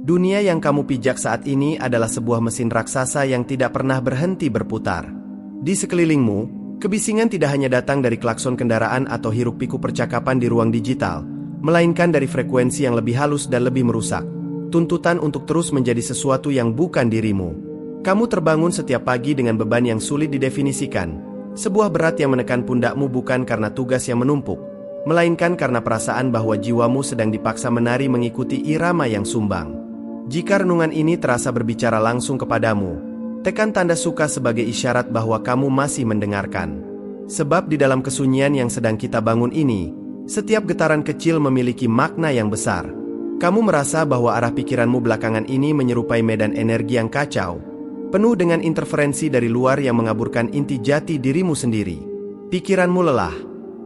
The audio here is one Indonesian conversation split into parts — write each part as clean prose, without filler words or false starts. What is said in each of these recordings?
Dunia yang kamu pijak saat ini adalah sebuah mesin raksasa yang tidak pernah berhenti berputar. Di sekelilingmu, kebisingan tidak hanya datang dari klakson kendaraan atau hiruk-pikuk percakapan di ruang digital, melainkan dari frekuensi yang lebih halus dan lebih merusak. Tuntutan untuk terus menjadi sesuatu yang bukan dirimu. Kamu terbangun setiap pagi dengan beban yang sulit didefinisikan. Sebuah berat yang menekan pundakmu bukan karena tugas yang menumpuk, melainkan karena perasaan bahwa jiwamu sedang dipaksa menari mengikuti irama yang sumbang. Jika renungan ini terasa berbicara langsung kepadamu, tekan tanda suka sebagai isyarat bahwa kamu masih mendengarkan. Sebab di dalam kesunyian yang sedang kita bangun ini, setiap getaran kecil memiliki makna yang besar. Kamu merasa bahwa arah pikiranmu belakangan ini menyerupai medan energi yang kacau, penuh dengan interferensi dari luar yang mengaburkan inti jati dirimu sendiri. Pikiranmu lelah,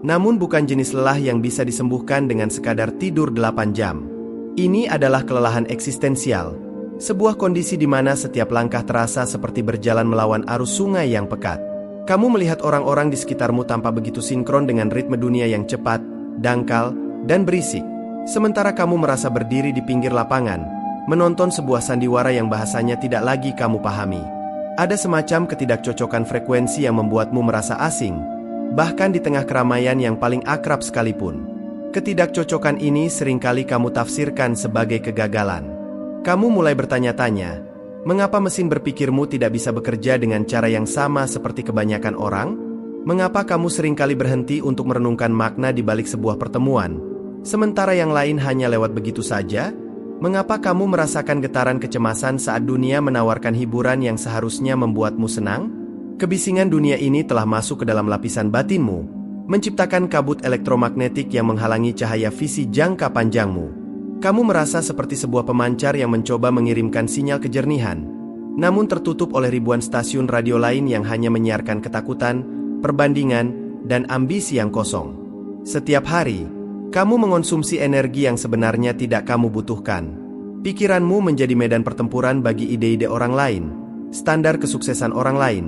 namun bukan jenis lelah yang bisa disembuhkan dengan sekadar tidur 8 jam. Ini adalah kelelahan eksistensial, sebuah kondisi di mana setiap langkah terasa seperti berjalan melawan arus sungai yang pekat. Kamu melihat orang-orang di sekitarmu tanpa begitu sinkron dengan ritme dunia yang cepat, dangkal, dan berisik. Sementara kamu merasa berdiri di pinggir lapangan, menonton sebuah sandiwara yang bahasanya tidak lagi kamu pahami. Ada semacam ketidakcocokan frekuensi yang membuatmu merasa asing, bahkan di tengah keramaian yang paling akrab sekalipun. Ketidakcocokan ini seringkali kamu tafsirkan sebagai kegagalan. Kamu mulai bertanya-tanya, mengapa mesin berpikirmu tidak bisa bekerja dengan cara yang sama seperti kebanyakan orang? Mengapa kamu seringkali berhenti untuk merenungkan makna di balik sebuah pertemuan, sementara yang lain hanya lewat begitu saja? Mengapa kamu merasakan getaran kecemasan saat dunia menawarkan hiburan yang seharusnya membuatmu senang? Kebisingan dunia ini telah masuk ke dalam lapisan batinmu, menciptakan kabut elektromagnetik yang menghalangi cahaya visi jangka panjangmu. Kamu merasa seperti sebuah pemancar yang mencoba mengirimkan sinyal kejernihan, namun tertutup oleh ribuan stasiun radio lain yang hanya menyiarkan ketakutan, perbandingan, dan ambisi yang kosong. Setiap hari, kamu mengonsumsi energi yang sebenarnya tidak kamu butuhkan. Pikiranmu menjadi medan pertempuran bagi ide-ide orang lain, standar kesuksesan orang lain,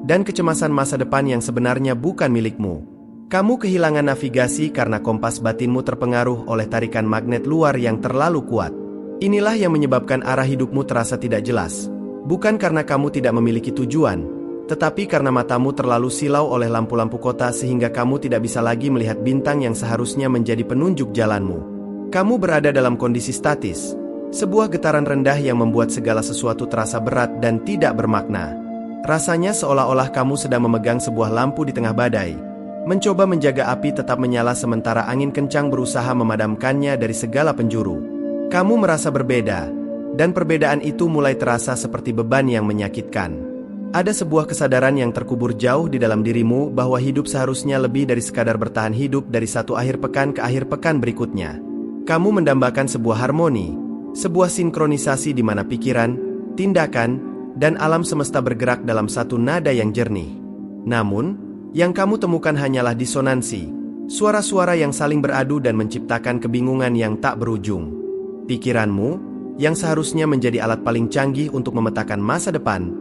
dan kecemasan masa depan yang sebenarnya bukan milikmu. Kamu kehilangan navigasi karena kompas batinmu terpengaruh oleh tarikan magnet luar yang terlalu kuat. Inilah yang menyebabkan arah hidupmu terasa tidak jelas. Bukan karena kamu tidak memiliki tujuan, tetapi karena matamu terlalu silau oleh lampu-lampu kota sehingga kamu tidak bisa lagi melihat bintang yang seharusnya menjadi penunjuk jalanmu. Kamu berada dalam kondisi statis, sebuah getaran rendah yang membuat segala sesuatu terasa berat dan tidak bermakna. Rasanya seolah-olah kamu sedang memegang sebuah lampu di tengah badai, mencoba menjaga api tetap menyala sementara angin kencang berusaha memadamkannya dari segala penjuru. Kamu merasa berbeda, dan perbedaan itu mulai terasa seperti beban yang menyakitkan. Ada sebuah kesadaran yang terkubur jauh di dalam dirimu bahwa hidup seharusnya lebih dari sekadar bertahan hidup dari satu akhir pekan ke akhir pekan berikutnya. Kamu mendambakan sebuah harmoni, sebuah sinkronisasi di mana pikiran, tindakan, dan alam semesta bergerak dalam satu nada yang jernih. Namun, yang kamu temukan hanyalah disonansi, suara-suara yang saling beradu dan menciptakan kebingungan yang tak berujung. Pikiranmu, yang seharusnya menjadi alat paling canggih untuk memetakan masa depan,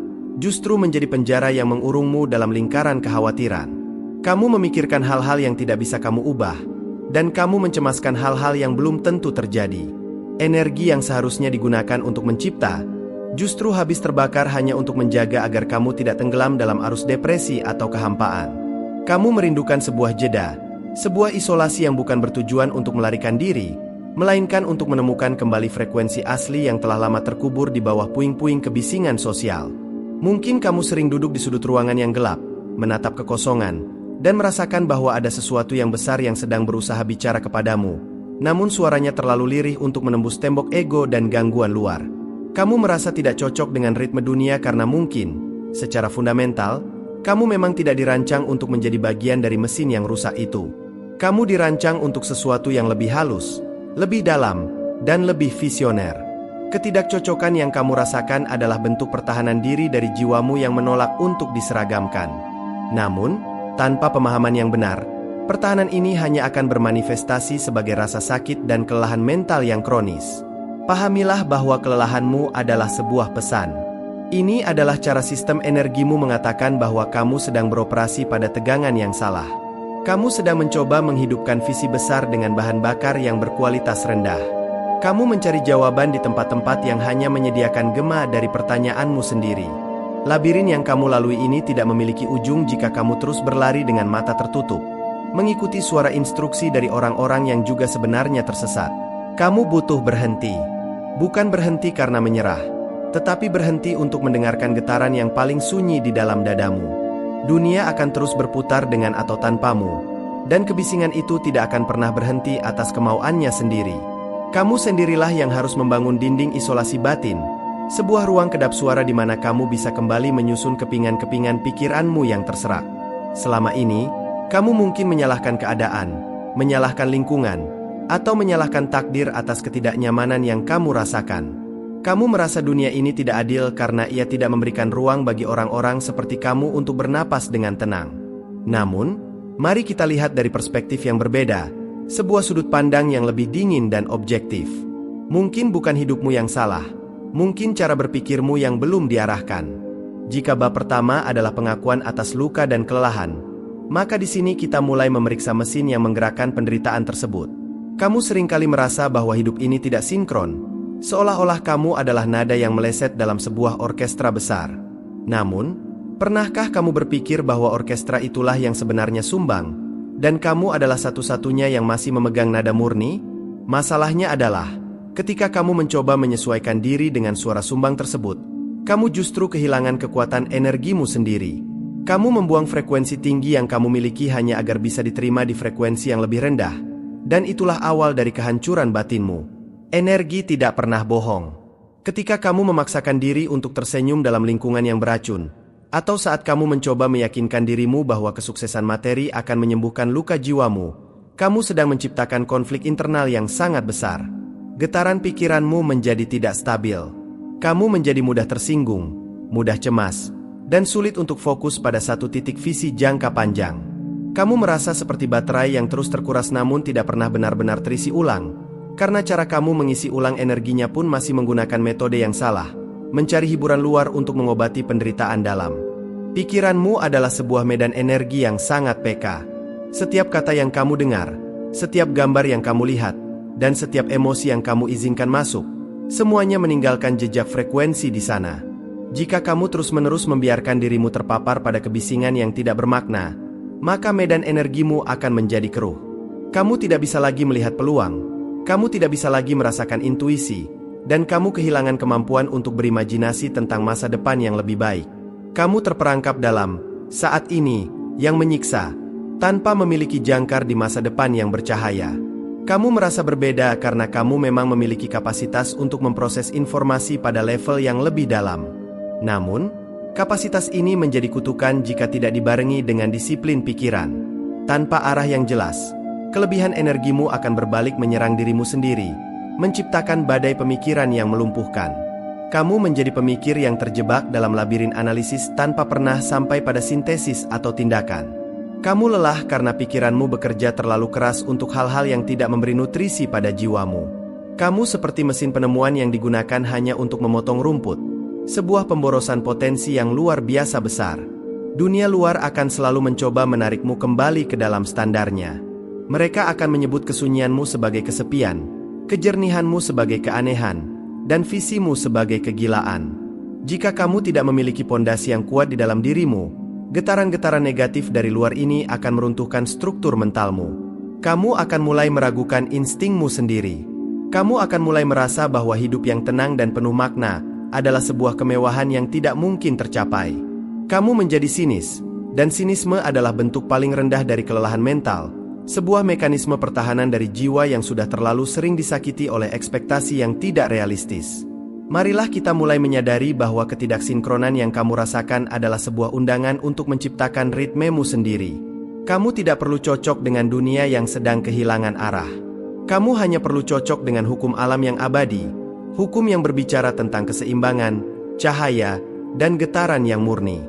justru menjadi penjara yang mengurungmu dalam lingkaran kekhawatiran. Kamu memikirkan hal-hal yang tidak bisa kamu ubah, dan kamu mencemaskan hal-hal yang belum tentu terjadi. Energi yang seharusnya digunakan untuk mencipta, justru habis terbakar hanya untuk menjaga agar kamu tidak tenggelam dalam arus depresi atau kehampaan. Kamu merindukan sebuah jeda, sebuah isolasi yang bukan bertujuan untuk melarikan diri, melainkan untuk menemukan kembali frekuensi asli yang telah lama terkubur di bawah puing-puing kebisingan sosial. Mungkin kamu sering duduk di sudut ruangan yang gelap, menatap kekosongan, dan merasakan bahwa ada sesuatu yang besar yang sedang berusaha bicara kepadamu, namun suaranya terlalu lirih untuk menembus tembok ego dan gangguan luar. Kamu merasa tidak cocok dengan ritme dunia karena mungkin, secara fundamental, kamu memang tidak dirancang untuk menjadi bagian dari mesin yang rusak itu. Kamu dirancang untuk sesuatu yang lebih halus, lebih dalam, dan lebih visioner. Ketidakcocokan yang kamu rasakan adalah bentuk pertahanan diri dari jiwamu yang menolak untuk diseragamkan. Namun, tanpa pemahaman yang benar, pertahanan ini hanya akan bermanifestasi sebagai rasa sakit dan kelelahan mental yang kronis. Pahamilah bahwa kelelahanmu adalah sebuah pesan. Ini adalah cara sistem energimu mengatakan bahwa kamu sedang beroperasi pada tegangan yang salah. Kamu sedang mencoba menghidupkan visi besar dengan bahan bakar yang berkualitas rendah. Kamu mencari jawaban di tempat-tempat yang hanya menyediakan gema dari pertanyaanmu sendiri. Labirin yang kamu lalui ini tidak memiliki ujung jika kamu terus berlari dengan mata tertutup, mengikuti suara instruksi dari orang-orang yang juga sebenarnya tersesat. Kamu butuh berhenti. Bukan berhenti karena menyerah, tetapi berhenti untuk mendengarkan getaran yang paling sunyi di dalam dadamu. Dunia akan terus berputar dengan atau tanpamu, dan kebisingan itu tidak akan pernah berhenti atas kemauannya sendiri. Kamu sendirilah yang harus membangun dinding isolasi batin, sebuah ruang kedap suara di mana kamu bisa kembali menyusun kepingan-kepingan pikiranmu yang terserak. Selama ini, kamu mungkin menyalahkan keadaan, menyalahkan lingkungan, atau menyalahkan takdir atas ketidaknyamanan yang kamu rasakan. Kamu merasa dunia ini tidak adil karena ia tidak memberikan ruang bagi orang-orang seperti kamu untuk bernapas dengan tenang. Namun, mari kita lihat dari perspektif yang berbeda, sebuah sudut pandang yang lebih dingin dan objektif. Mungkin bukan hidupmu yang salah, mungkin cara berpikirmu yang belum diarahkan. Jika bab pertama adalah pengakuan atas luka dan kelelahan, maka di sini kita mulai memeriksa mesin yang menggerakkan penderitaan tersebut. Kamu seringkali merasa bahwa hidup ini tidak sinkron, seolah-olah kamu adalah nada yang meleset dalam sebuah orkestra besar. Namun, pernahkah kamu berpikir bahwa orkestra itulah yang sebenarnya sumbang, dan kamu adalah satu-satunya yang masih memegang nada murni? Masalahnya adalah, ketika kamu mencoba menyesuaikan diri dengan suara sumbang tersebut, kamu justru kehilangan kekuatan energimu sendiri. Kamu membuang frekuensi tinggi yang kamu miliki hanya agar bisa diterima di frekuensi yang lebih rendah, dan itulah awal dari kehancuran batinmu. Energi tidak pernah bohong. Ketika kamu memaksakan diri untuk tersenyum dalam lingkungan yang beracun, atau saat kamu mencoba meyakinkan dirimu bahwa kesuksesan materi akan menyembuhkan luka jiwamu, kamu sedang menciptakan konflik internal yang sangat besar. Getaran pikiranmu menjadi tidak stabil. Kamu menjadi mudah tersinggung, mudah cemas, dan sulit untuk fokus pada satu titik visi jangka panjang. Kamu merasa seperti baterai yang terus terkuras namun tidak pernah benar-benar terisi ulang, karena cara kamu mengisi ulang energinya pun masih menggunakan metode yang salah, mencari hiburan luar untuk mengobati penderitaan dalam. Pikiranmu adalah sebuah medan energi yang sangat peka. Setiap kata yang kamu dengar, setiap gambar yang kamu lihat, dan setiap emosi yang kamu izinkan masuk, semuanya meninggalkan jejak frekuensi di sana. Jika kamu terus-menerus membiarkan dirimu terpapar pada kebisingan yang tidak bermakna, maka medan energimu akan menjadi keruh. Kamu tidak bisa lagi melihat peluang, kamu tidak bisa lagi merasakan intuisi, dan kamu kehilangan kemampuan untuk berimajinasi tentang masa depan yang lebih baik. Kamu terperangkap dalam saat ini yang menyiksa, tanpa memiliki jangkar di masa depan yang bercahaya. Kamu merasa berbeda karena kamu memang memiliki kapasitas untuk memproses informasi pada level yang lebih dalam. Namun, kapasitas ini menjadi kutukan jika tidak dibarengi dengan disiplin pikiran. Tanpa arah yang jelas, kelebihan energimu akan berbalik menyerang dirimu sendiri, menciptakan badai pemikiran yang melumpuhkan. Kamu menjadi pemikir yang terjebak dalam labirin analisis tanpa pernah sampai pada sintesis atau tindakan. Kamu lelah karena pikiranmu bekerja terlalu keras untuk hal-hal yang tidak memberi nutrisi pada jiwamu. Kamu seperti mesin penemuan yang digunakan hanya untuk memotong rumput, sebuah pemborosan potensi yang luar biasa besar. Dunia luar akan selalu mencoba menarikmu kembali ke dalam standarnya. Mereka akan menyebut kesunyianmu sebagai kesepian, kejernihanmu sebagai keanehan, dan visimu sebagai kegilaan. Jika kamu tidak memiliki pondasi yang kuat di dalam dirimu, getaran-getaran negatif dari luar ini akan meruntuhkan struktur mentalmu. Kamu akan mulai meragukan instingmu sendiri. Kamu akan mulai merasa bahwa hidup yang tenang dan penuh makna adalah sebuah kemewahan yang tidak mungkin tercapai. Kamu menjadi sinis, dan sinisme adalah bentuk paling rendah dari kelelahan mental, sebuah mekanisme pertahanan dari jiwa yang sudah terlalu sering disakiti oleh ekspektasi yang tidak realistis. Marilah kita mulai menyadari bahwa ketidaksinkronan yang kamu rasakan adalah sebuah undangan untuk menciptakan ritmemu sendiri. Kamu tidak perlu cocok dengan dunia yang sedang kehilangan arah. Kamu hanya perlu cocok dengan hukum alam yang abadi, hukum yang berbicara tentang keseimbangan, cahaya, dan getaran yang murni.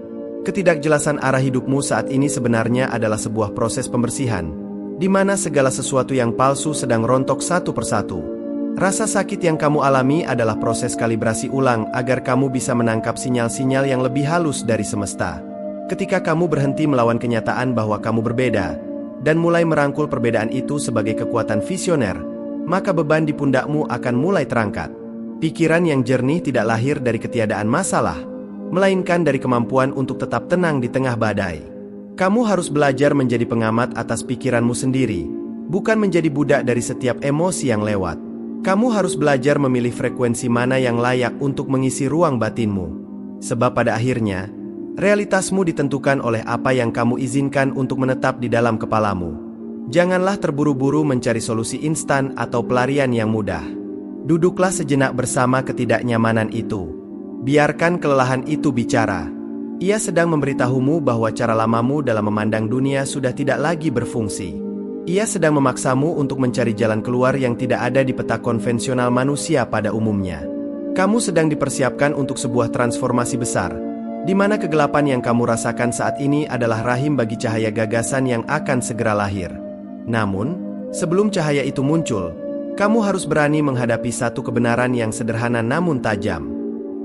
Ketidakjelasan arah hidupmu saat ini sebenarnya adalah sebuah proses pembersihan, di mana segala sesuatu yang palsu sedang rontok satu persatu. Rasa sakit yang kamu alami adalah proses kalibrasi ulang agar kamu bisa menangkap sinyal-sinyal yang lebih halus dari semesta. Ketika kamu berhenti melawan kenyataan bahwa kamu berbeda, dan mulai merangkul perbedaan itu sebagai kekuatan visioner, maka beban di pundakmu akan mulai terangkat. Pikiran yang jernih tidak lahir dari ketiadaan masalah, melainkan dari kemampuan untuk tetap tenang di tengah badai. Kamu harus belajar menjadi pengamat atas pikiranmu sendiri, bukan menjadi budak dari setiap emosi yang lewat. Kamu harus belajar memilih frekuensi mana yang layak untuk mengisi ruang batinmu. Sebab pada akhirnya, realitasmu ditentukan oleh apa yang kamu izinkan untuk menetap di dalam kepalamu. Janganlah terburu-buru mencari solusi instan atau pelarian yang mudah. Duduklah sejenak bersama ketidaknyamanan itu. Biarkan kelelahan itu bicara. Ia sedang memberitahumu bahwa cara lamamu dalam memandang dunia sudah tidak lagi berfungsi. Ia sedang memaksamu untuk mencari jalan keluar yang tidak ada di peta konvensional manusia pada umumnya. Kamu sedang dipersiapkan untuk sebuah transformasi besar, di mana kegelapan yang kamu rasakan saat ini adalah rahim bagi cahaya gagasan yang akan segera lahir. Namun, sebelum cahaya itu muncul, kamu harus berani menghadapi satu kebenaran yang sederhana namun tajam.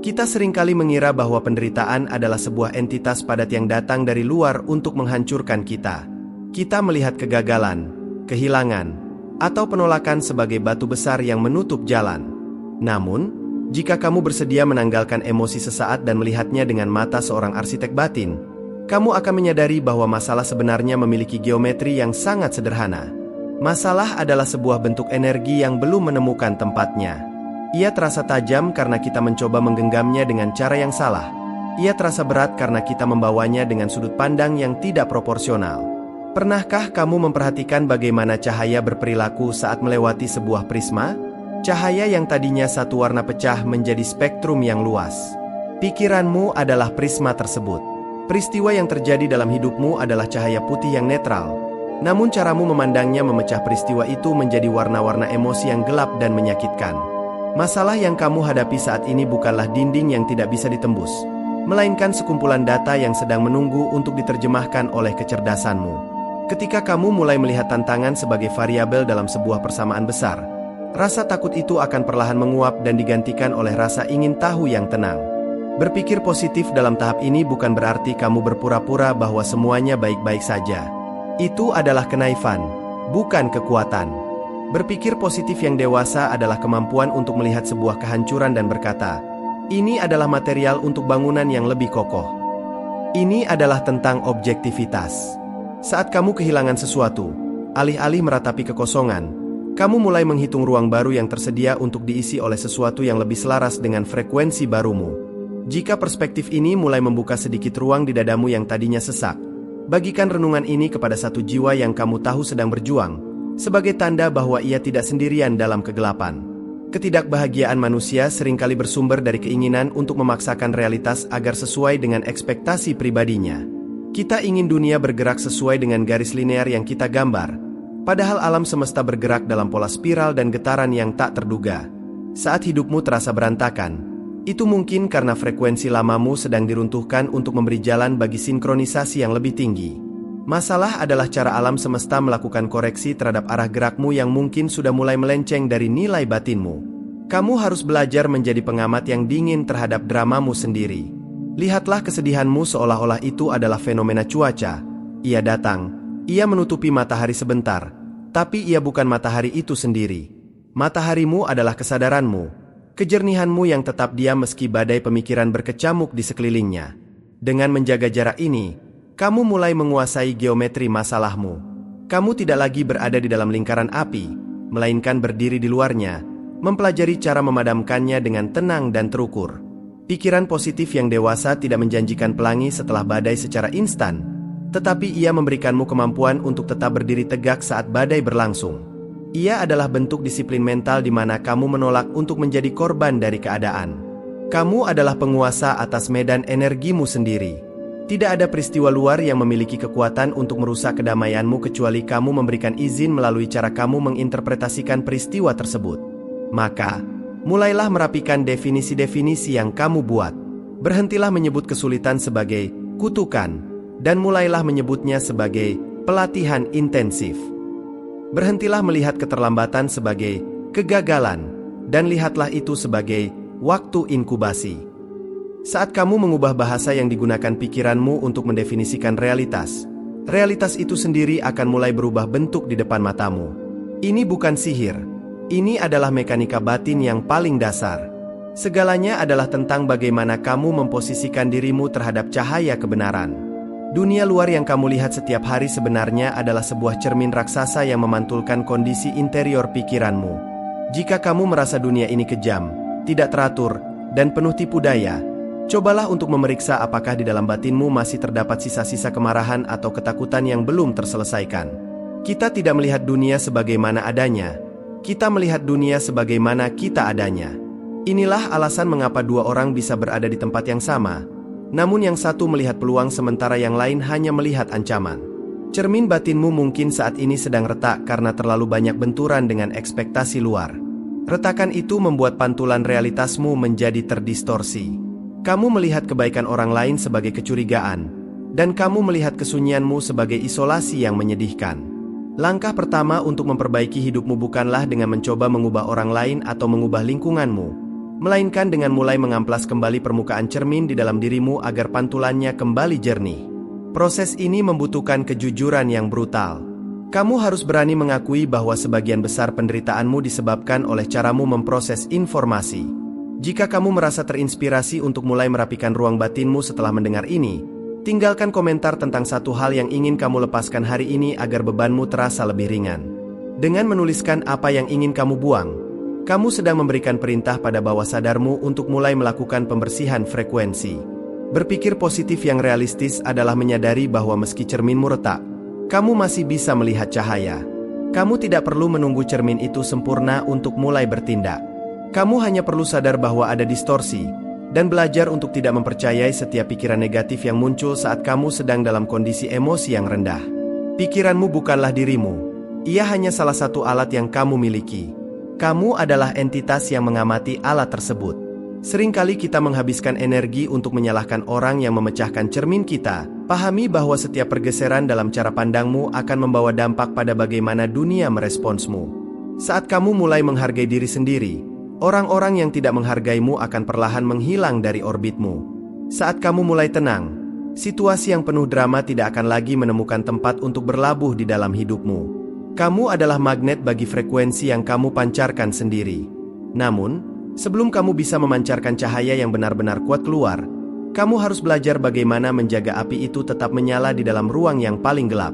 Kita seringkali mengira bahwa penderitaan adalah sebuah entitas padat yang datang dari luar untuk menghancurkan kita. Kita melihat kegagalan, kehilangan, atau penolakan sebagai batu besar yang menutup jalan. Namun, jika kamu bersedia menanggalkan emosi sesaat dan melihatnya dengan mata seorang arsitek batin, kamu akan menyadari bahwa masalah sebenarnya memiliki geometri yang sangat sederhana. Masalah adalah sebuah bentuk energi yang belum menemukan tempatnya. Ia terasa tajam karena kita mencoba menggenggamnya dengan cara yang salah. Ia terasa berat karena kita membawanya dengan sudut pandang yang tidak proporsional. Pernahkah kamu memperhatikan bagaimana cahaya berperilaku saat melewati sebuah prisma? Cahaya yang tadinya satu warna pecah menjadi spektrum yang luas. Pikiranmu adalah prisma tersebut. Peristiwa yang terjadi dalam hidupmu adalah cahaya putih yang netral. Namun caramu memandangnya memecah peristiwa itu menjadi warna-warna emosi yang gelap dan menyakitkan. Masalah yang kamu hadapi saat ini bukanlah dinding yang tidak bisa ditembus, melainkan sekumpulan data yang sedang menunggu untuk diterjemahkan oleh kecerdasanmu. Ketika kamu mulai melihat tantangan sebagai variabel dalam sebuah persamaan besar, rasa takut itu akan perlahan menguap dan digantikan oleh rasa ingin tahu yang tenang. Berpikir positif dalam tahap ini bukan berarti kamu berpura-pura bahwa semuanya baik-baik saja. Itu adalah kenaifan, bukan kekuatan. Berpikir positif yang dewasa adalah kemampuan untuk melihat sebuah kehancuran dan berkata, ini adalah material untuk bangunan yang lebih kokoh. Ini adalah tentang objektivitas. Saat kamu kehilangan sesuatu, alih-alih meratapi kekosongan, kamu mulai menghitung ruang baru yang tersedia untuk diisi oleh sesuatu yang lebih selaras dengan frekuensi barumu. Jika perspektif ini mulai membuka sedikit ruang di dadamu yang tadinya sesak, bagikan renungan ini kepada satu jiwa yang kamu tahu sedang berjuang, sebagai tanda bahwa ia tidak sendirian dalam kegelapan. Ketidakbahagiaan manusia seringkali bersumber dari keinginan untuk memaksakan realitas agar sesuai dengan ekspektasi pribadinya. Kita ingin dunia bergerak sesuai dengan garis linear yang kita gambar, padahal alam semesta bergerak dalam pola spiral dan getaran yang tak terduga. Saat hidupmu terasa berantakan, itu mungkin karena frekuensi lamamu sedang diruntuhkan untuk memberi jalan bagi sinkronisasi yang lebih tinggi. Masalah adalah cara alam semesta melakukan koreksi terhadap arah gerakmu yang mungkin sudah mulai melenceng dari nilai batinmu. Kamu harus belajar menjadi pengamat yang dingin terhadap dramamu sendiri. Lihatlah kesedihanmu seolah-olah itu adalah fenomena cuaca. Ia datang, ia menutupi matahari sebentar, tapi ia bukan matahari itu sendiri. Mataharimu adalah kesadaranmu, kejernihanmu yang tetap diam meski badai pemikiran berkecamuk di sekelilingnya. Dengan menjaga jarak ini, kamu mulai menguasai geometri masalahmu. Kamu tidak lagi berada di dalam lingkaran api, melainkan berdiri di luarnya, mempelajari cara memadamkannya dengan tenang dan terukur. Pikiran positif yang dewasa tidak menjanjikan pelangi setelah badai secara instan, tetapi ia memberikanmu kemampuan untuk tetap berdiri tegak saat badai berlangsung. Ia adalah bentuk disiplin mental di mana kamu menolak untuk menjadi korban dari keadaan. Kamu adalah penguasa atas medan energimu sendiri. Tidak ada peristiwa luar yang memiliki kekuatan untuk merusak kedamaianmu kecuali kamu memberikan izin melalui cara kamu menginterpretasikan peristiwa tersebut. Maka, mulailah merapikan definisi-definisi yang kamu buat. Berhentilah menyebut kesulitan sebagai kutukan, dan mulailah menyebutnya sebagai pelatihan intensif. Berhentilah melihat keterlambatan sebagai kegagalan, dan lihatlah itu sebagai waktu inkubasi. Saat kamu mengubah bahasa yang digunakan pikiranmu untuk mendefinisikan realitas, realitas itu sendiri akan mulai berubah bentuk di depan matamu. Ini bukan sihir. Ini adalah mekanika batin yang paling dasar. Segalanya adalah tentang bagaimana kamu memposisikan dirimu terhadap cahaya kebenaran. Dunia luar yang kamu lihat setiap hari sebenarnya adalah sebuah cermin raksasa yang memantulkan kondisi interior pikiranmu. Jika kamu merasa dunia ini kejam, tidak teratur, dan penuh tipu daya, cobalah untuk memeriksa apakah di dalam batinmu masih terdapat sisa-sisa kemarahan atau ketakutan yang belum terselesaikan. Kita tidak melihat dunia sebagaimana adanya. Kita melihat dunia sebagaimana kita adanya. Inilah alasan mengapa dua orang bisa berada di tempat yang sama, namun yang satu melihat peluang sementara yang lain hanya melihat ancaman. Cermin batinmu mungkin saat ini sedang retak karena terlalu banyak benturan dengan ekspektasi luar. Retakan itu membuat pantulan realitasmu menjadi terdistorsi. Kamu melihat kebaikan orang lain sebagai kecurigaan, dan kamu melihat kesunyianmu sebagai isolasi yang menyedihkan. Langkah pertama untuk memperbaiki hidupmu bukanlah dengan mencoba mengubah orang lain atau mengubah lingkunganmu, melainkan dengan mulai mengamplas kembali permukaan cermin di dalam dirimu agar pantulannya kembali jernih. Proses ini membutuhkan kejujuran yang brutal. Kamu harus berani mengakui bahwa sebagian besar penderitaanmu disebabkan oleh caramu memproses informasi. Jika kamu merasa terinspirasi untuk mulai merapikan ruang batinmu setelah mendengar ini, tinggalkan komentar tentang satu hal yang ingin kamu lepaskan hari ini agar bebanmu terasa lebih ringan. Dengan menuliskan apa yang ingin kamu buang, kamu sedang memberikan perintah pada bawah sadarmu untuk mulai melakukan pembersihan frekuensi. Berpikir positif yang realistis adalah menyadari bahwa meski cerminmu retak, kamu masih bisa melihat cahaya. Kamu tidak perlu menunggu cermin itu sempurna untuk mulai bertindak. Kamu hanya perlu sadar bahwa ada distorsi, dan belajar untuk tidak mempercayai setiap pikiran negatif yang muncul saat kamu sedang dalam kondisi emosi yang rendah. Pikiranmu bukanlah dirimu, ia hanya salah satu alat yang kamu miliki. Kamu adalah entitas yang mengamati alat tersebut. Seringkali kita menghabiskan energi untuk menyalahkan orang yang memecahkan cermin kita. Pahami bahwa setiap pergeseran dalam cara pandangmu akan membawa dampak pada bagaimana dunia meresponsmu. Saat kamu mulai menghargai diri sendiri, orang-orang yang tidak menghargaimu akan perlahan menghilang dari orbitmu. Saat kamu mulai tenang, situasi yang penuh drama tidak akan lagi menemukan tempat untuk berlabuh di dalam hidupmu. Kamu adalah magnet bagi frekuensi yang kamu pancarkan sendiri. Namun, sebelum kamu bisa memancarkan cahaya yang benar-benar kuat keluar, kamu harus belajar bagaimana menjaga api itu tetap menyala di dalam ruang yang paling gelap.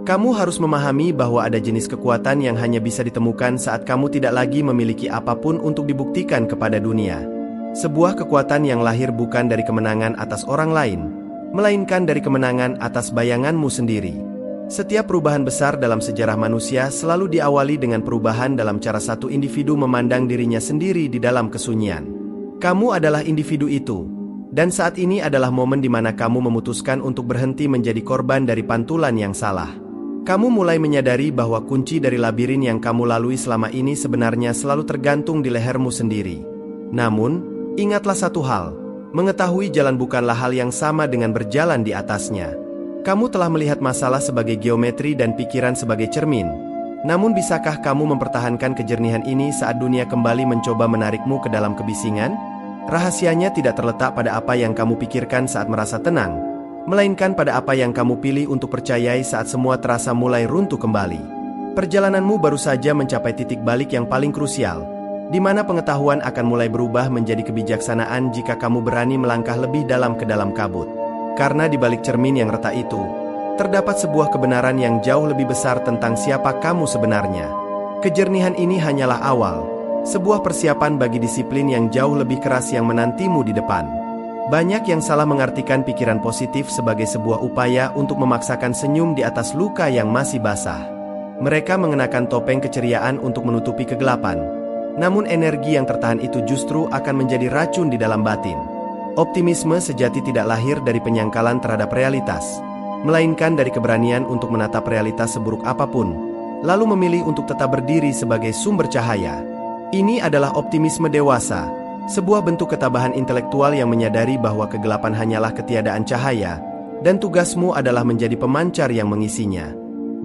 Kamu harus memahami bahwa ada jenis kekuatan yang hanya bisa ditemukan saat kamu tidak lagi memiliki apapun untuk dibuktikan kepada dunia. Sebuah kekuatan yang lahir bukan dari kemenangan atas orang lain, melainkan dari kemenangan atas bayanganmu sendiri. Setiap perubahan besar dalam sejarah manusia selalu diawali dengan perubahan dalam cara satu individu memandang dirinya sendiri di dalam kesunyian. Kamu adalah individu itu, dan saat ini adalah momen di mana kamu memutuskan untuk berhenti menjadi korban dari pantulan yang salah. Kamu mulai menyadari bahwa kunci dari labirin yang kamu lalui selama ini sebenarnya selalu tergantung di lehermu sendiri. Namun, ingatlah satu hal, mengetahui jalan bukanlah hal yang sama dengan berjalan di atasnya. Kamu telah melihat masalah sebagai geometri dan pikiran sebagai cermin. Namun bisakah kamu mempertahankan kejernihan ini saat dunia kembali mencoba menarikmu ke dalam kebisingan? Rahasianya tidak terletak pada apa yang kamu pikirkan saat merasa tenang, melainkan pada apa yang kamu pilih untuk percayai saat semua terasa mulai runtuh kembali. Perjalananmu baru saja mencapai titik balik yang paling krusial, di mana pengetahuan akan mulai berubah menjadi kebijaksanaan jika kamu berani melangkah lebih dalam ke dalam kabut. Karena di balik cermin yang retak itu, terdapat sebuah kebenaran yang jauh lebih besar tentang siapa kamu sebenarnya. Kejernihan ini hanyalah awal, sebuah persiapan bagi disiplin yang jauh lebih keras yang menantimu di depan. Banyak yang salah mengartikan pikiran positif sebagai sebuah upaya untuk memaksakan senyum di atas luka yang masih basah. Mereka mengenakan topeng keceriaan untuk menutupi kegelapan. Namun energi yang tertahan itu justru akan menjadi racun di dalam batin. Optimisme sejati tidak lahir dari penyangkalan terhadap realitas, melainkan dari keberanian untuk menatap realitas seburuk apapun, lalu memilih untuk tetap berdiri sebagai sumber cahaya. Ini adalah optimisme dewasa, sebuah bentuk ketabahan intelektual yang menyadari bahwa kegelapan hanyalah ketiadaan cahaya, dan tugasmu adalah menjadi pemancar yang mengisinya.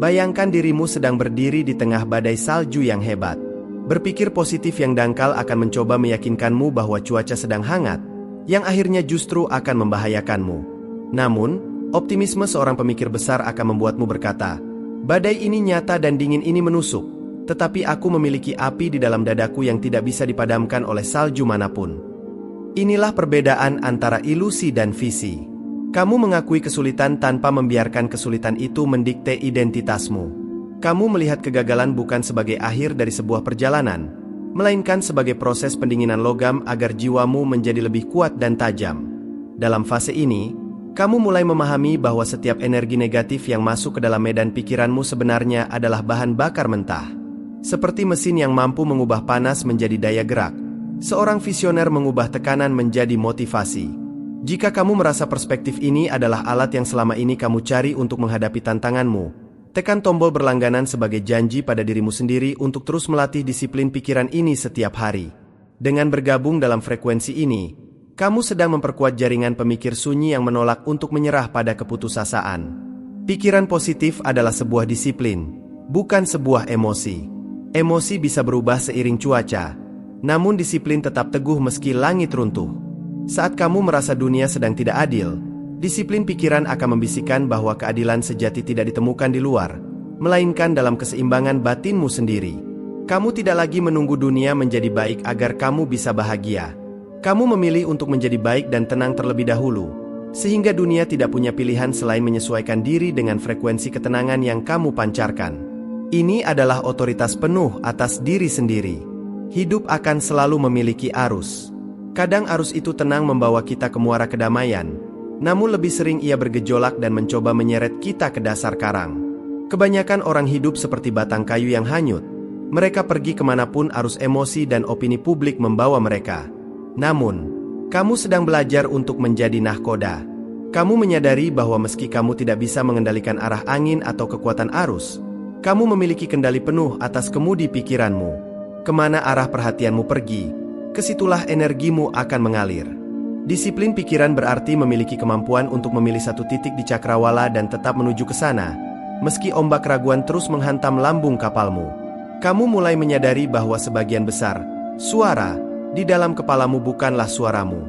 Bayangkan dirimu sedang berdiri di tengah badai salju yang hebat. Berpikir positif yang dangkal akan mencoba meyakinkanmu bahwa cuaca sedang hangat, yang akhirnya justru akan membahayakanmu. Namun, optimisme seorang pemikir besar akan membuatmu berkata, badai ini nyata dan dingin ini menusuk, Tetapi aku memiliki api di dalam dadaku yang tidak bisa dipadamkan oleh salju manapun. Inilah perbedaan antara ilusi dan visi. Kamu mengakui kesulitan tanpa membiarkan kesulitan itu mendikte identitasmu. Kamu melihat kegagalan bukan sebagai akhir dari sebuah perjalanan, melainkan sebagai proses pendinginan logam agar jiwamu menjadi lebih kuat dan tajam. Dalam fase ini, kamu mulai memahami bahwa setiap energi negatif yang masuk ke dalam medan pikiranmu sebenarnya adalah bahan bakar mentah. Seperti mesin yang mampu mengubah panas menjadi daya gerak, seorang visioner mengubah tekanan menjadi motivasi. Jika kamu merasa perspektif ini adalah alat yang selama ini kamu cari untuk menghadapi tantanganmu, tekan tombol berlangganan sebagai janji pada dirimu sendiri untuk terus melatih disiplin pikiran ini setiap hari. Dengan bergabung dalam frekuensi ini, kamu sedang memperkuat jaringan pemikir sunyi yang menolak untuk menyerah pada keputusasaan. Pikiran positif adalah sebuah disiplin, bukan sebuah emosi. Emosi bisa berubah seiring cuaca, namun disiplin tetap teguh meski langit runtuh. Saat kamu merasa dunia sedang tidak adil, disiplin pikiran akan membisikkan bahwa keadilan sejati tidak ditemukan di luar, melainkan dalam keseimbangan batinmu sendiri. Kamu tidak lagi menunggu dunia menjadi baik agar kamu bisa bahagia. Kamu memilih untuk menjadi baik dan tenang terlebih dahulu, sehingga dunia tidak punya pilihan selain menyesuaikan diri dengan frekuensi ketenangan yang kamu pancarkan. Ini adalah otoritas penuh atas diri sendiri. Hidup akan selalu memiliki arus. Kadang arus itu tenang membawa kita ke muara kedamaian, namun lebih sering ia bergejolak dan mencoba menyeret kita ke dasar karang. Kebanyakan orang hidup seperti batang kayu yang hanyut. Mereka pergi kemanapun arus emosi dan opini publik membawa mereka. Namun, kamu sedang belajar untuk menjadi nahkoda. Kamu menyadari bahwa meski kamu tidak bisa mengendalikan arah angin atau kekuatan arus, kamu memiliki kendali penuh atas kemudi pikiranmu. Kemana arah perhatianmu pergi, kesitulah energimu akan mengalir. Disiplin pikiran berarti memiliki kemampuan untuk memilih satu titik di cakrawala dan tetap menuju ke sana, meski ombak keraguan terus menghantam lambung kapalmu. Kamu mulai menyadari bahwa sebagian besar suara di dalam kepalamu bukanlah suaramu.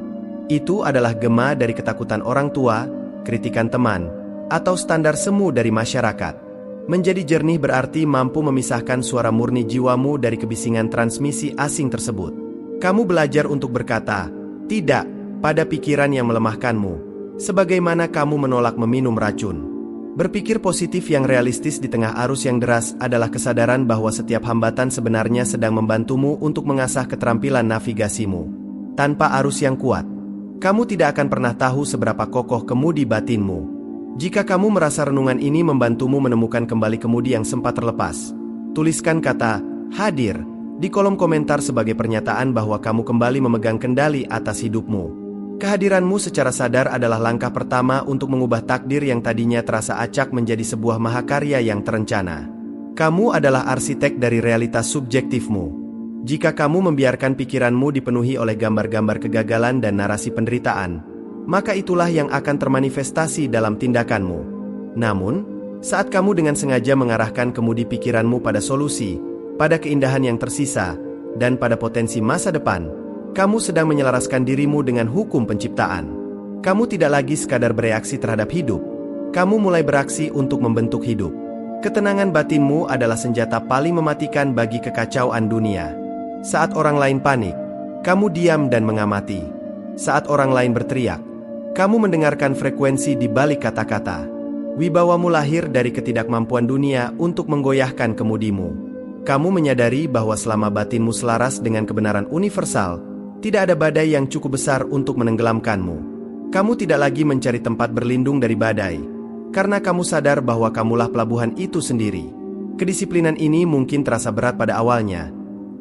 Itu adalah gema dari ketakutan orang tua, kritikan teman, atau standar semu dari masyarakat. Menjadi jernih berarti mampu memisahkan suara murni jiwamu dari kebisingan transmisi asing tersebut. Kamu belajar untuk berkata, tidak, pada pikiran yang melemahkanmu, sebagaimana kamu menolak meminum racun. Berpikir positif yang realistis di tengah arus yang deras adalah kesadaran bahwa setiap hambatan sebenarnya sedang membantumu untuk mengasah keterampilan navigasimu. Tanpa arus yang kuat, kamu tidak akan pernah tahu seberapa kokoh kemudi batinmu. Jika kamu merasa renungan ini membantumu menemukan kembali kemudi yang sempat terlepas, tuliskan kata hadir di kolom komentar sebagai pernyataan bahwa kamu kembali memegang kendali atas hidupmu. Kehadiranmu secara sadar adalah langkah pertama untuk mengubah takdir yang tadinya terasa acak menjadi sebuah mahakarya yang terencana. Kamu adalah arsitek dari realitas subjektifmu. Jika kamu membiarkan pikiranmu dipenuhi oleh gambar-gambar kegagalan dan narasi penderitaan, maka itulah yang akan termanifestasi dalam tindakanmu. Namun, saat kamu dengan sengaja mengarahkan kemudi pikiranmu pada solusi, pada keindahan yang tersisa, dan pada potensi masa depan, kamu sedang menyelaraskan dirimu dengan hukum penciptaan. Kamu tidak lagi sekadar bereaksi terhadap hidup, kamu mulai beraksi untuk membentuk hidup. Ketenangan batinmu adalah senjata paling mematikan bagi kekacauan dunia. Saat orang lain panik, kamu diam dan mengamati. Saat orang lain berteriak, kamu mendengarkan frekuensi di balik kata-kata. Wibawamu lahir dari ketidakmampuan dunia untuk menggoyahkan kemudimu. Kamu menyadari bahwa selama batinmu selaras dengan kebenaran universal, tidak ada badai yang cukup besar untuk menenggelamkanmu. Kamu tidak lagi mencari tempat berlindung dari badai, karena kamu sadar bahwa kamulah pelabuhan itu sendiri. Kedisiplinan ini mungkin terasa berat pada awalnya,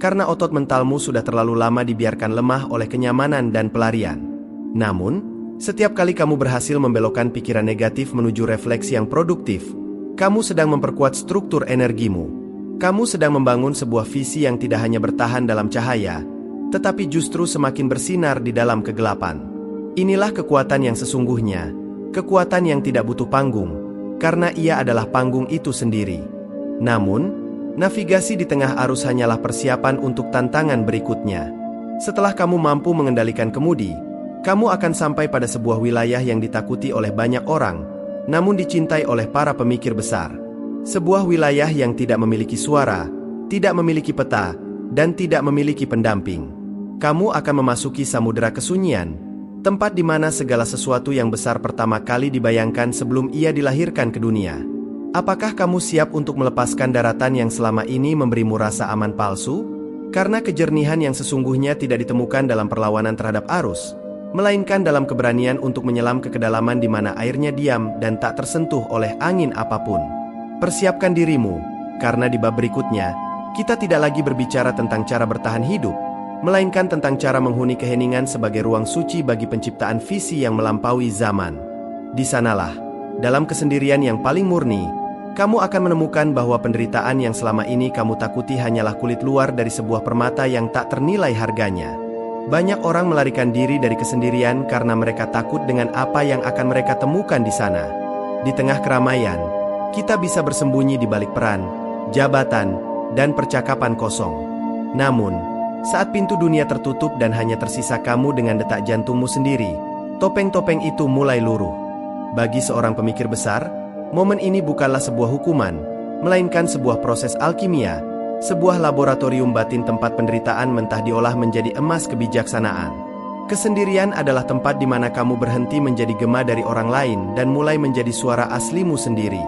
karena otot mentalmu sudah terlalu lama dibiarkan lemah oleh kenyamanan dan pelarian. Namun, setiap kali kamu berhasil membelokkan pikiran negatif menuju refleksi yang produktif, kamu sedang memperkuat struktur energimu. Kamu sedang membangun sebuah visi yang tidak hanya bertahan dalam cahaya, tetapi justru semakin bersinar di dalam kegelapan. Inilah kekuatan yang sesungguhnya, kekuatan yang tidak butuh panggung, karena ia adalah panggung itu sendiri. Namun, navigasi di tengah arus hanyalah persiapan untuk tantangan berikutnya. Setelah kamu mampu mengendalikan kemudi, kamu akan sampai pada sebuah wilayah yang ditakuti oleh banyak orang, namun dicintai oleh para pemikir besar. Sebuah wilayah yang tidak memiliki suara, tidak memiliki peta, dan tidak memiliki pendamping. Kamu akan memasuki samudera kesunyian, tempat di mana segala sesuatu yang besar pertama kali dibayangkan sebelum ia dilahirkan ke dunia. Apakah kamu siap untuk melepaskan daratan yang selama ini memberimu rasa aman palsu? Karena kejernihan yang sesungguhnya tidak ditemukan dalam perlawanan terhadap arus, melainkan dalam keberanian untuk menyelam ke kedalaman di mana airnya diam dan tak tersentuh oleh angin apapun. Persiapkan dirimu, karena di bab berikutnya, kita tidak lagi berbicara tentang cara bertahan hidup, melainkan tentang cara menghuni keheningan sebagai ruang suci bagi penciptaan visi yang melampaui zaman. Di sanalah, dalam kesendirian yang paling murni, kamu akan menemukan bahwa penderitaan yang selama ini kamu takuti hanyalah kulit luar dari sebuah permata yang tak ternilai harganya. Banyak orang melarikan diri dari kesendirian karena mereka takut dengan apa yang akan mereka temukan di sana. Di tengah keramaian, kita bisa bersembunyi di balik peran, jabatan, dan percakapan kosong. Namun, saat pintu dunia tertutup dan hanya tersisa kamu dengan detak jantungmu sendiri, topeng-topeng itu mulai luruh. Bagi seorang pemikir besar, momen ini bukanlah sebuah hukuman, melainkan sebuah proses alkimia, sebuah laboratorium batin tempat penderitaan mentah diolah menjadi emas kebijaksanaan. Kesendirian adalah tempat di mana kamu berhenti menjadi gema dari orang lain dan mulai menjadi suara aslimu sendiri.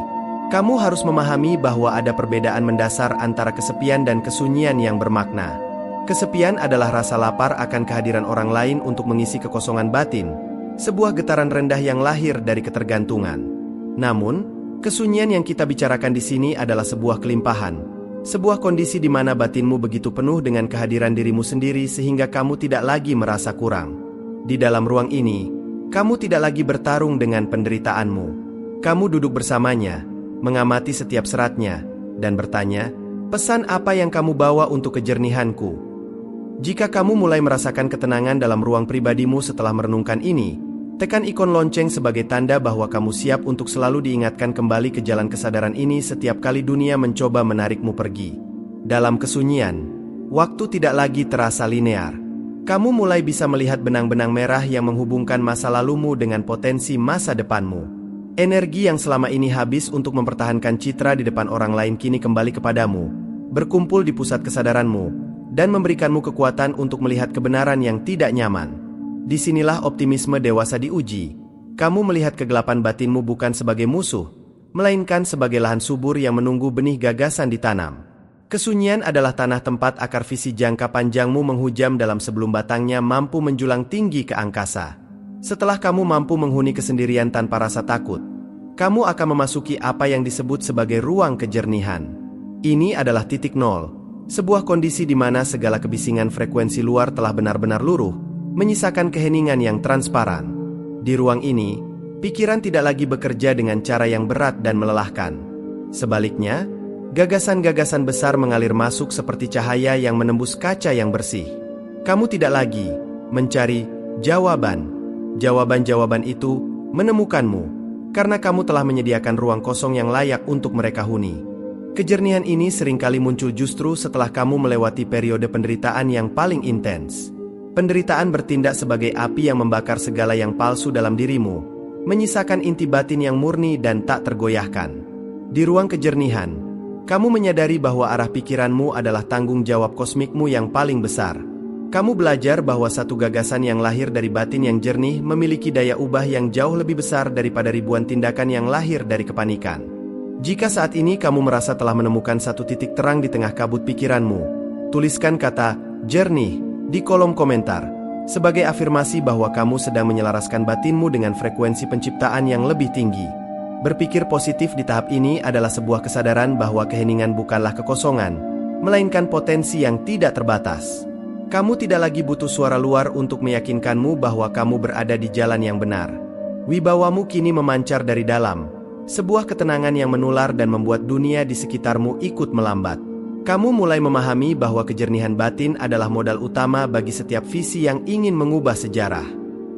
Kamu harus memahami bahwa ada perbedaan mendasar antara kesepian dan kesunyian yang bermakna. Kesepian adalah rasa lapar akan kehadiran orang lain untuk mengisi kekosongan batin, sebuah getaran rendah yang lahir dari ketergantungan. Namun, kesunyian yang kita bicarakan di sini adalah sebuah kelimpahan, sebuah kondisi di mana batinmu begitu penuh dengan kehadiran dirimu sendiri sehingga kamu tidak lagi merasa kurang. Di dalam ruang ini, kamu tidak lagi bertarung dengan penderitaanmu. Kamu duduk bersamanya, mengamati setiap seratnya, dan bertanya, pesan apa yang kamu bawa untuk kejernihanku? Jika kamu mulai merasakan ketenangan dalam ruang pribadimu setelah merenungkan ini, tekan ikon lonceng sebagai tanda bahwa kamu siap untuk selalu diingatkan kembali ke jalan kesadaran ini setiap kali dunia mencoba menarikmu pergi. Dalam kesunyian, waktu tidak lagi terasa linear. Kamu mulai bisa melihat benang-benang merah yang menghubungkan masa lalumu dengan potensi masa depanmu. Energi yang selama ini habis untuk mempertahankan citra di depan orang lain kini kembali kepadamu, berkumpul di pusat kesadaranmu, dan memberikanmu kekuatan untuk melihat kebenaran yang tidak nyaman. Disinilah optimisme dewasa diuji. Kamu melihat kegelapan batinmu bukan sebagai musuh, melainkan sebagai lahan subur yang menunggu benih gagasan ditanam. Kesunyian adalah tanah tempat akar visi jangka panjangmu menghujam dalam sebelum batangnya mampu menjulang tinggi ke angkasa. Setelah kamu mampu menghuni kesendirian tanpa rasa takut, kamu akan memasuki apa yang disebut sebagai ruang kejernihan. Ini adalah titik nol, sebuah kondisi di mana segala kebisingan frekuensi luar telah benar-benar luruh, menyisakan keheningan yang transparan. Di ruang ini, pikiran tidak lagi bekerja dengan cara yang berat dan melelahkan. Sebaliknya, gagasan-gagasan besar mengalir masuk seperti cahaya yang menembus kaca yang bersih. Kamu tidak lagi mencari jawaban. Jawaban-jawaban itu menemukanmu, karena kamu telah menyediakan ruang kosong yang layak untuk mereka huni. Kejernihan ini seringkali muncul justru setelah kamu melewati periode penderitaan yang paling intens. Penderitaan bertindak sebagai api yang membakar segala yang palsu dalam dirimu, menyisakan inti batin yang murni dan tak tergoyahkan. Di ruang kejernihan, kamu menyadari bahwa arah pikiranmu adalah tanggung jawab kosmikmu yang paling besar. Kamu belajar bahwa satu gagasan yang lahir dari batin yang jernih memiliki daya ubah yang jauh lebih besar daripada ribuan tindakan yang lahir dari kepanikan. Jika saat ini kamu merasa telah menemukan satu titik terang di tengah kabut pikiranmu, tuliskan kata jernih di kolom komentar, sebagai afirmasi bahwa kamu sedang menyelaraskan batinmu dengan frekuensi penciptaan yang lebih tinggi. Berpikir positif di tahap ini adalah sebuah kesadaran bahwa keheningan bukanlah kekosongan, melainkan potensi yang tidak terbatas. Kamu tidak lagi butuh suara luar untuk meyakinkanmu bahwa kamu berada di jalan yang benar. Wibawamu kini memancar dari dalam, sebuah ketenangan yang menular dan membuat dunia di sekitarmu ikut melambat. Kamu mulai memahami bahwa kejernihan batin adalah modal utama bagi setiap visi yang ingin mengubah sejarah.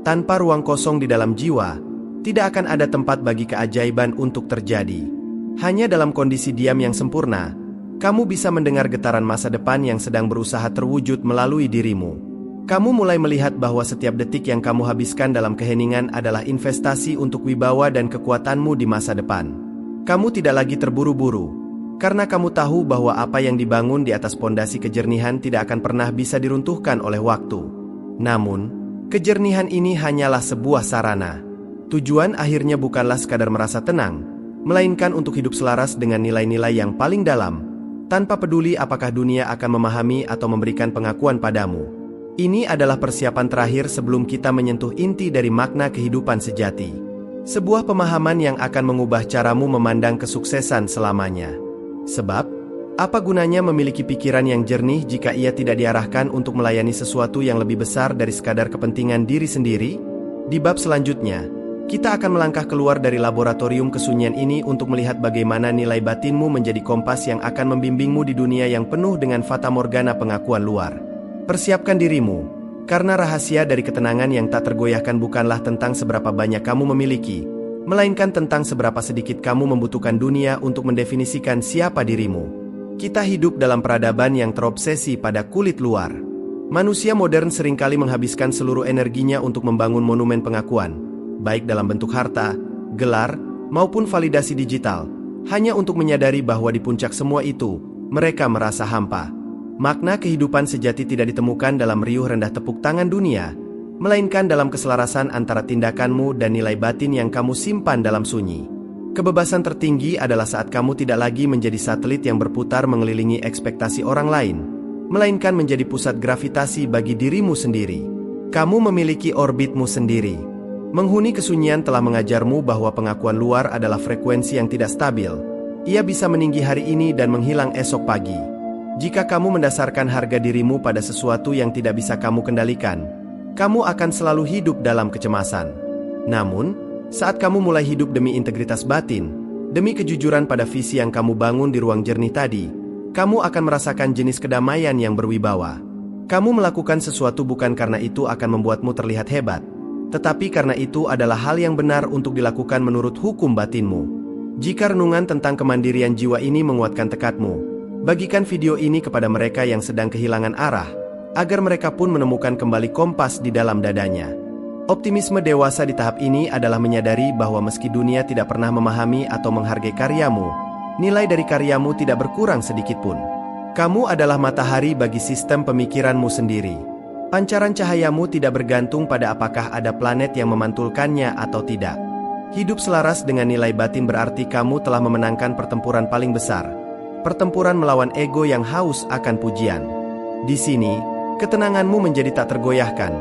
Tanpa ruang kosong di dalam jiwa, tidak akan ada tempat bagi keajaiban untuk terjadi. Hanya dalam kondisi diam yang sempurna, kamu bisa mendengar getaran masa depan yang sedang berusaha terwujud melalui dirimu. Kamu mulai melihat bahwa setiap detik yang kamu habiskan dalam keheningan adalah investasi untuk wibawa dan kekuatanmu di masa depan. Kamu tidak lagi terburu-buru, Karena kamu tahu bahwa apa yang dibangun di atas pondasi kejernihan tidak akan pernah bisa diruntuhkan oleh waktu. Namun, kejernihan ini hanyalah sebuah sarana. Tujuan akhirnya bukanlah sekadar merasa tenang, melainkan untuk hidup selaras dengan nilai-nilai yang paling dalam, tanpa peduli apakah dunia akan memahami atau memberikan pengakuan padamu. Ini adalah persiapan terakhir sebelum kita menyentuh inti dari makna kehidupan sejati. Sebuah pemahaman yang akan mengubah caramu memandang kesuksesan selamanya. Sebab, apa gunanya memiliki pikiran yang jernih jika ia tidak diarahkan untuk melayani sesuatu yang lebih besar dari sekadar kepentingan diri sendiri? Di bab selanjutnya, kita akan melangkah keluar dari laboratorium kesunyian ini untuk melihat bagaimana nilai batinmu menjadi kompas yang akan membimbingmu di dunia yang penuh dengan fatamorgana pengakuan luar. Persiapkan dirimu, karena rahasia dari ketenangan yang tak tergoyahkan bukanlah tentang seberapa banyak kamu memiliki, melainkan tentang seberapa sedikit kamu membutuhkan dunia untuk mendefinisikan siapa dirimu. Kita hidup dalam peradaban yang terobsesi pada kulit luar. Manusia modern seringkali menghabiskan seluruh energinya untuk membangun monumen pengakuan, baik dalam bentuk harta, gelar, maupun validasi digital, hanya untuk menyadari bahwa di puncak semua itu, mereka merasa hampa. Makna kehidupan sejati tidak ditemukan dalam riuh rendah tepuk tangan dunia, melainkan dalam keselarasan antara tindakanmu dan nilai batin yang kamu simpan dalam sunyi. Kebebasan tertinggi adalah saat kamu tidak lagi menjadi satelit yang berputar mengelilingi ekspektasi orang lain, melainkan menjadi pusat gravitasi bagi dirimu sendiri. Kamu memiliki orbitmu sendiri. Menghuni kesunyian telah mengajarmu bahwa pengakuan luar adalah frekuensi yang tidak stabil. Ia bisa meninggi hari ini dan menghilang esok pagi. Jika kamu mendasarkan harga dirimu pada sesuatu yang tidak bisa kamu kendalikan, kamu akan selalu hidup dalam kecemasan. Namun, saat kamu mulai hidup demi integritas batin, demi kejujuran pada visi yang kamu bangun di ruang jernih tadi, kamu akan merasakan jenis kedamaian yang berwibawa. Kamu melakukan sesuatu bukan karena itu akan membuatmu terlihat hebat, tetapi karena itu adalah hal yang benar untuk dilakukan menurut hukum batinmu. Jika renungan tentang kemandirian jiwa ini menguatkan tekadmu, bagikan video ini kepada mereka yang sedang kehilangan arah, agar mereka pun menemukan kembali kompas di dalam dadanya. Optimisme dewasa di tahap ini adalah menyadari bahwa meski dunia tidak pernah memahami atau menghargai karyamu, nilai dari karyamu tidak berkurang sedikitpun. Kamu adalah matahari bagi sistem pemikiranmu sendiri. Pancaran cahayamu tidak bergantung pada apakah ada planet yang memantulkannya atau tidak. Hidup selaras dengan nilai batin berarti kamu telah memenangkan pertempuran paling besar. Pertempuran melawan ego yang haus akan pujian. Di sini, ketenanganmu menjadi tak tergoyahkan,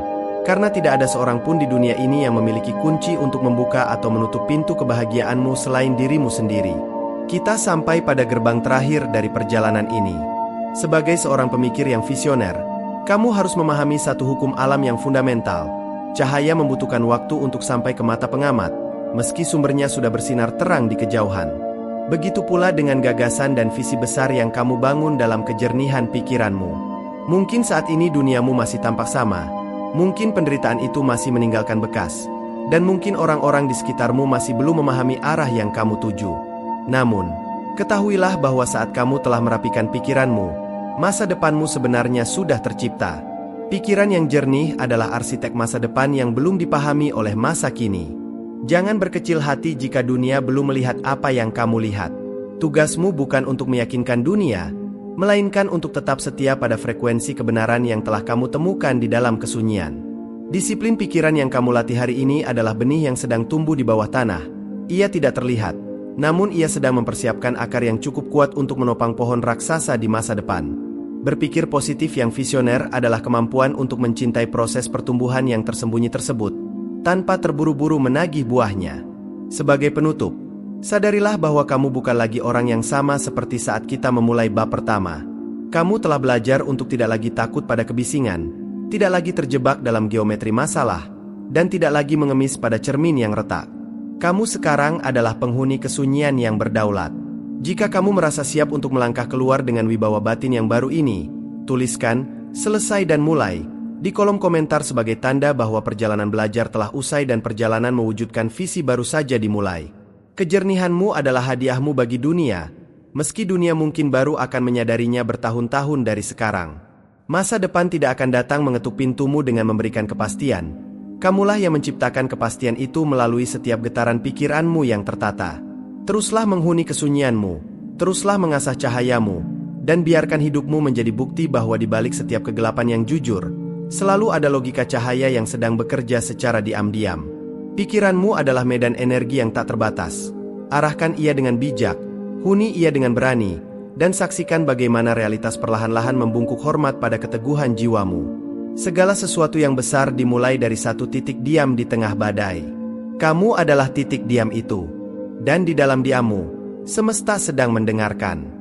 karena tidak ada seorang pun di dunia ini yang memiliki kunci untuk membuka atau menutup pintu kebahagiaanmu selain dirimu sendiri. Kita sampai pada gerbang terakhir dari perjalanan ini. Sebagai seorang pemikir yang visioner, kamu harus memahami satu hukum alam yang fundamental. Cahaya membutuhkan waktu untuk sampai ke mata pengamat, meski sumbernya sudah bersinar terang di kejauhan. Begitu pula dengan gagasan dan visi besar yang kamu bangun dalam kejernihan pikiranmu. Mungkin saat ini duniamu masih tampak sama, mungkin penderitaan itu masih meninggalkan bekas, dan mungkin orang-orang di sekitarmu masih belum memahami arah yang kamu tuju. Namun, ketahuilah bahwa saat kamu telah merapikan pikiranmu, masa depanmu sebenarnya sudah tercipta. Pikiran yang jernih adalah arsitek masa depan yang belum dipahami oleh masa kini. Jangan berkecil hati jika dunia belum melihat apa yang kamu lihat. Tugasmu bukan untuk meyakinkan dunia, melainkan untuk tetap setia pada frekuensi kebenaran yang telah kamu temukan di dalam kesunyian. Disiplin pikiran yang kamu latih hari ini adalah benih yang sedang tumbuh di bawah tanah. Ia tidak terlihat, namun ia sedang mempersiapkan akar yang cukup kuat untuk menopang pohon raksasa di masa depan. Berpikir positif yang visioner adalah kemampuan untuk mencintai proses pertumbuhan yang tersembunyi tersebut, tanpa terburu-buru menagih buahnya. Sebagai penutup, sadarilah bahwa kamu bukan lagi orang yang sama seperti saat kita memulai bab pertama. Kamu telah belajar untuk tidak lagi takut pada kebisingan, tidak lagi terjebak dalam geometri masalah, dan tidak lagi mengemis pada cermin yang retak. Kamu sekarang adalah penghuni kesunyian yang berdaulat. Jika kamu merasa siap untuk melangkah keluar dengan wibawa batin yang baru ini, tuliskan "selesai dan mulai" di kolom komentar sebagai tanda bahwa perjalanan belajar telah usai dan perjalanan mewujudkan visi baru saja dimulai. Kejernihanmu adalah hadiahmu bagi dunia, meski dunia mungkin baru akan menyadarinya bertahun-tahun dari sekarang. Masa depan tidak akan datang mengetuk pintumu dengan memberikan kepastian. Kamulah yang menciptakan kepastian itu melalui setiap getaran pikiranmu yang tertata. Teruslah menghuni kesunyianmu, Teruslah mengasah cahayamu, dan biarkan hidupmu menjadi bukti bahwa di balik setiap kegelapan yang jujur, selalu ada logika cahaya yang sedang bekerja secara diam-diam. Pikiranmu adalah medan energi yang tak terbatas. Arahkan ia dengan bijak, huni ia dengan berani, dan saksikan bagaimana realitas perlahan-lahan membungkuk hormat pada keteguhan jiwamu. Segala sesuatu yang besar dimulai dari satu titik diam di tengah badai. Kamu adalah titik diam itu. Dan di dalam diammu, semesta sedang mendengarkan.